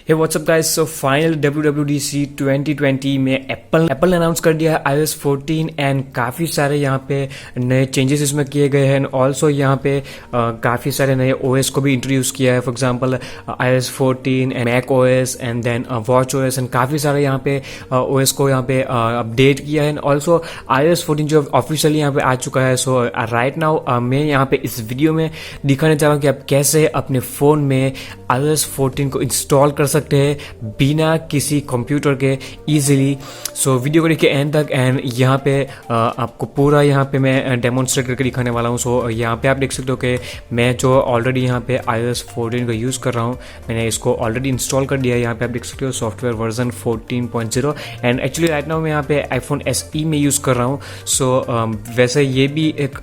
हे what's up guys, so final WWDC 2020 में Apple ने announce कर दिया है iOS 14 एंड काफ़ी सारे यहाँ पे नए चेंजेस इसमें किए गए हैं एंड ऑल्सो यहाँ पे काफ़ी सारे नए OS को भी इंट्रोड्यूस किया है। For example iOS 14 and Mac OS and then watch OS and काफ़ी सारे यहाँ पे OS को यहाँ पे अपडेट किया है एंड ऑल्सो iOS 14 जो ऑफिशियली यहाँ पे आ चुका है। सो राइट नाउ मैं यहाँ पे इस वीडियो में दिखाने चाह रहा हूँ कि आप कैसे अपने फ़ोन में iOS 14 को इंस्टॉल कर सकते हैं बिना किसी कंप्यूटर के इजीली। सो वीडियो को देखिए एंड तक एंड यहाँ पे आपको पूरा यहाँ पे मैं डेमोन्स्ट्रेट करके दिखाने वाला हूँ। सो यहाँ पे आप देख सकते हो कि मैं जो ऑलरेडी यहाँ पे iOS 14 का यूज़ कर रहा हूँ, मैंने इसको ऑलरेडी इंस्टॉल कर दिया है। यहाँ पे आप देख सकते हो software version 14.0 and actually right now मैं यहाँ पे iPhone SE में यूज़ कर रहा हूँ। सो वैसे ये भी एक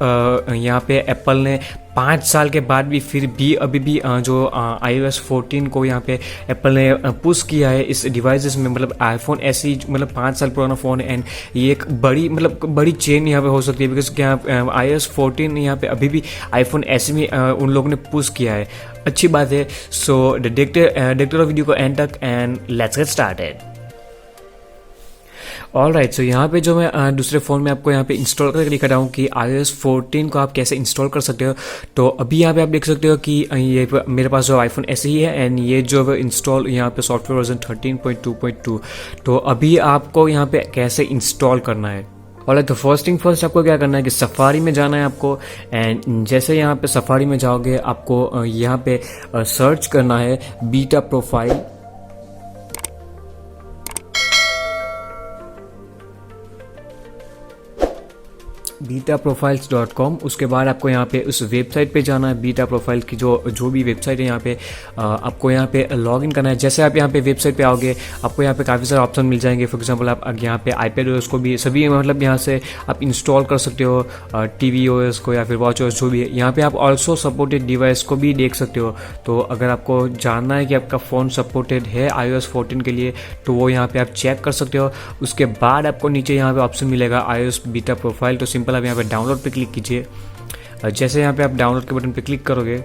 यहाँ पे एप्पल ने 5 साल के बाद भी फिर भी अभी भी जो iOS 14 को यहाँ पे एप्पल ने पुश किया है इस डिवाइसेस में। मतलब iPhone SE मतलब 5 साल पुराना फ़ोन है एंड ये एक बड़ी चेन यहाँ पे हो सकती है बिकॉज क्या iOS 14 यहाँ पे अभी भी iPhone SE में उन लोगों ने पुश किया है। अच्छी बात है। सो देखते रहो वीडियो को एंड तक and let's get started. Alright, so यहाँ पे जो मैं दूसरे फ़ोन में आपको यहाँ पे इंस्टॉल करके दिखा रहा हूँ कि iOS 14 को आप कैसे इंस्टॉल कर सकते हो। तो अभी यहाँ पे आप देख सकते हो कि ये मेरे पास जो iPhone SE ही है एंड ये जो इंस्टॉल यहाँ पे सॉफ्टवेयर वर्जन 13.2.2। तो अभी आपको यहाँ पे कैसे इंस्टॉल करना है। ऑलराइट, तो फर्स्ट थिंग फर्स्ट आपको क्या करना है कि सफारी में जाना है आपको एंड जैसे यहाँ पे सफारी में जाओगे आपको यहाँ पे सर्च करना है बीटा प्रोफाइल। betaprofiles.com। उसके बाद आपको यहाँ पे उस वेबसाइट पे जाना है। बीटा प्रोफाइल की जो भी वेबसाइट है यहाँ पे आपको यहाँ पे लॉगिन करना है। जैसे आप यहाँ पे वेबसाइट पे आओगे आपको यहाँ पे काफ़ी सारे ऑप्शन मिल जाएंगे। फॉर एग्जांपल आप यहाँ पे iPadOS को भी सभी मतलब यहाँ से आप इंस्टॉल कर सकते हो, tvOS को या फिर watchOS जो भी है। यहाँ पे आप ऑल्सो सपोर्टेड डिवाइस को भी देख सकते हो। तो अगर आपको जानना है कि आपका फ़ोन सपोर्टेड है iOS 14 के लिए तो वो यहाँ पे आप चेक कर सकते हो। उसके बाद आपको नीचे यहाँ पे ऑप्शन मिलेगा iOS बीटा प्रोफाइल। तो सिंपल आप यहाँ पे डाउनलोड पे क्लिक कीजिए। जैसे यहाँ पे आप डाउनलोड के बटन पे क्लिक करोगे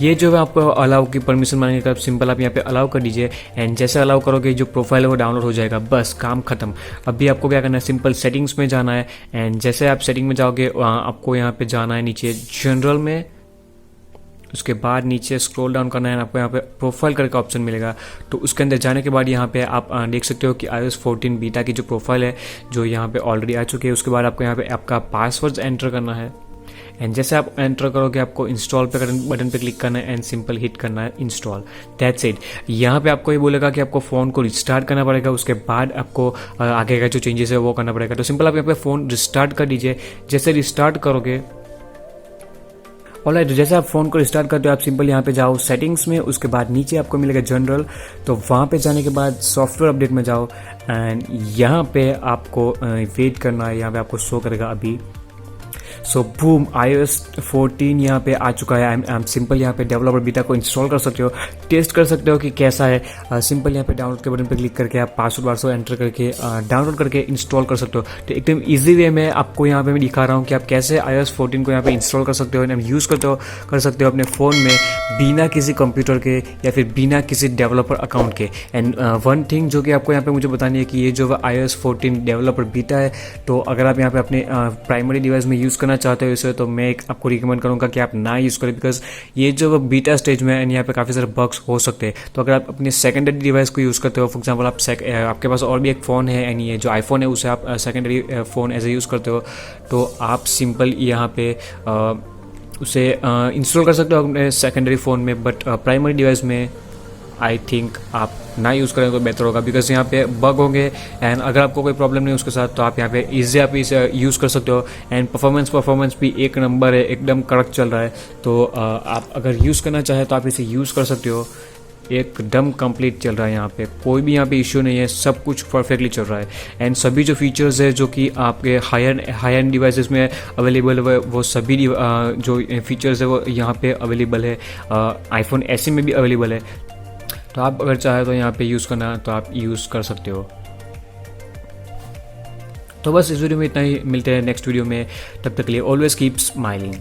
ये जो है आपको अलाउ की परमिशन मांगेगा तो आप सिंपल आप यहाँ पे अलाउ कर दीजिए एंड जैसे अलाउ करोगे जो प्रोफाइल है वो डाउनलोड हो जाएगा। बस काम खत्म। अभी आपको क्या करना है, सिंपल सेटिंग्स में जाना है एंड जैसे आप सेटिंग में जाओगे आपको यहाँ पे जाना है नीचे जनरल में। उसके बाद नीचे स्क्रॉल डाउन करना है, आपको यहाँ पे प्रोफाइल करके ऑप्शन मिलेगा। तो उसके अंदर जाने के बाद यहाँ पे आप देख सकते हो कि iOS 14 बीटा की जो प्रोफाइल है जो यहाँ पे ऑलरेडी आ चुकी है। उसके बाद आपको यहाँ पे आपका पासवर्ड एंटर करना है एंड जैसे आप एंटर करोगे आपको इंस्टॉल पे बटन पे क्लिक करना है एंड सिंपल हिट करना है इंस्टॉल। That's it. यहाँ पे आपको ये बोलेगा कि आपको फ़ोन को रिस्टार्ट करना पड़ेगा। उसके बाद आपको आगे का जो चेंजेस है वो करना पड़ेगा। तो सिंपल आप यहाँ पे फ़ोन रिस्टार्ट कर दीजिए। जैसे रिस्टार्ट करोगे ऑलराइट, जैसे आप फ़ोन को रिस्टार्ट करते हो आप सिंपल यहाँ पे जाओ सेटिंग्स में। उसके बाद नीचे आपको मिलेगा जनरल। तो वहाँ पे जाने के बाद सॉफ्टवेयर अपडेट में जाओ एंड यहाँ पे आपको वेट करना है। यहाँ पे आपको शो करेगा अभी। सो बूम, iOS 14 यहाँ पे आ चुका है। आई सिंपल यहाँ पे डेवलपर बीटा को इंस्टॉल कर सकते हो, टेस्ट कर सकते हो कि कैसा है। सिंपल यहाँ पे डाउनलोड के बटन पे क्लिक करके आप पासवर्ड एंटर करके डाउनलोड करके इंस्टॉल कर सकते हो। तो एकदम इजी वे में आपको यहाँ पे मैं दिखा रहा हूँ कि आप कैसे iOS 14 को यहाँ पे इंस्टॉल कर सकते हो एंड यूज़ कर सकते हो अपने फ़ोन में बिना किसी कंप्यूटर के या फिर बिना किसी डेवलपर अकाउंट के। एंड वन थिंग जो कि आपको यहाँ पे मुझे बतानी है कि ये जो iOS 14 डेवलपर बीटा है, तो अगर आप यहाँ पे अपने प्राइमरी डिवाइस में यूज़ करना चाहते हो इसे तो मैं आपको रिकमेंड करूंगा कि आप ना यूज़ करें बिकॉज ये जो बीटा स्टेज में है यहाँ पे काफ़ी सारे बग्स हो सकते हैं। तो अगर आप अपने सेकेंडरी डिवाइस को यूज़ करते हो, फॉर एग्जांपल आपके पास और भी एक फ़ोन है एंड ये जो आईफोन है उसे आप secondary phone as a use करते हो तो आप सिंपल यहाँ पे उसे इंस्टॉल कर सकते हो अपने सेकेंडरी फ़ोन में। बट प्राइमरी डिवाइस में आई थिंक आप ना यूज़ करें तो बेहतर होगा बिकॉज यहाँ पे बग होंगे एंड अगर आपको कोई प्रॉब्लम नहीं उसके साथ तो आप यहाँ पे इसे इसे यूज़ कर सकते हो। एंड परफॉर्मेंस भी एक नंबर है, एकदम कड़क चल रहा है। तो आप अगर यूज़ करना चाहें तो आप इसे यूज़ कर सकते हो। एकदम कंप्लीट चल रहा है, यहाँ पे कोई भी यहाँ पे इश्यू नहीं है, सब कुछ परफेक्टली चल रहा है। एंड सभी जो फीचर्स है जो कि आपके हाई एंड डिवाइसेस में अवेलेबल है वो सभी जो फीचर्स है वो यहाँ पे अवेलेबल है। iPhone SE में भी अवेलेबल है। तो आप अगर चाहे तो यहाँ पे यूज़ करना तो आप यूज़ कर सकते हो। तो बस इस वीडियो में इतना ही, मिलते हैं नेक्स्ट वीडियो में। तब तक के लिए ऑलवेज कीप स्माइलिंग।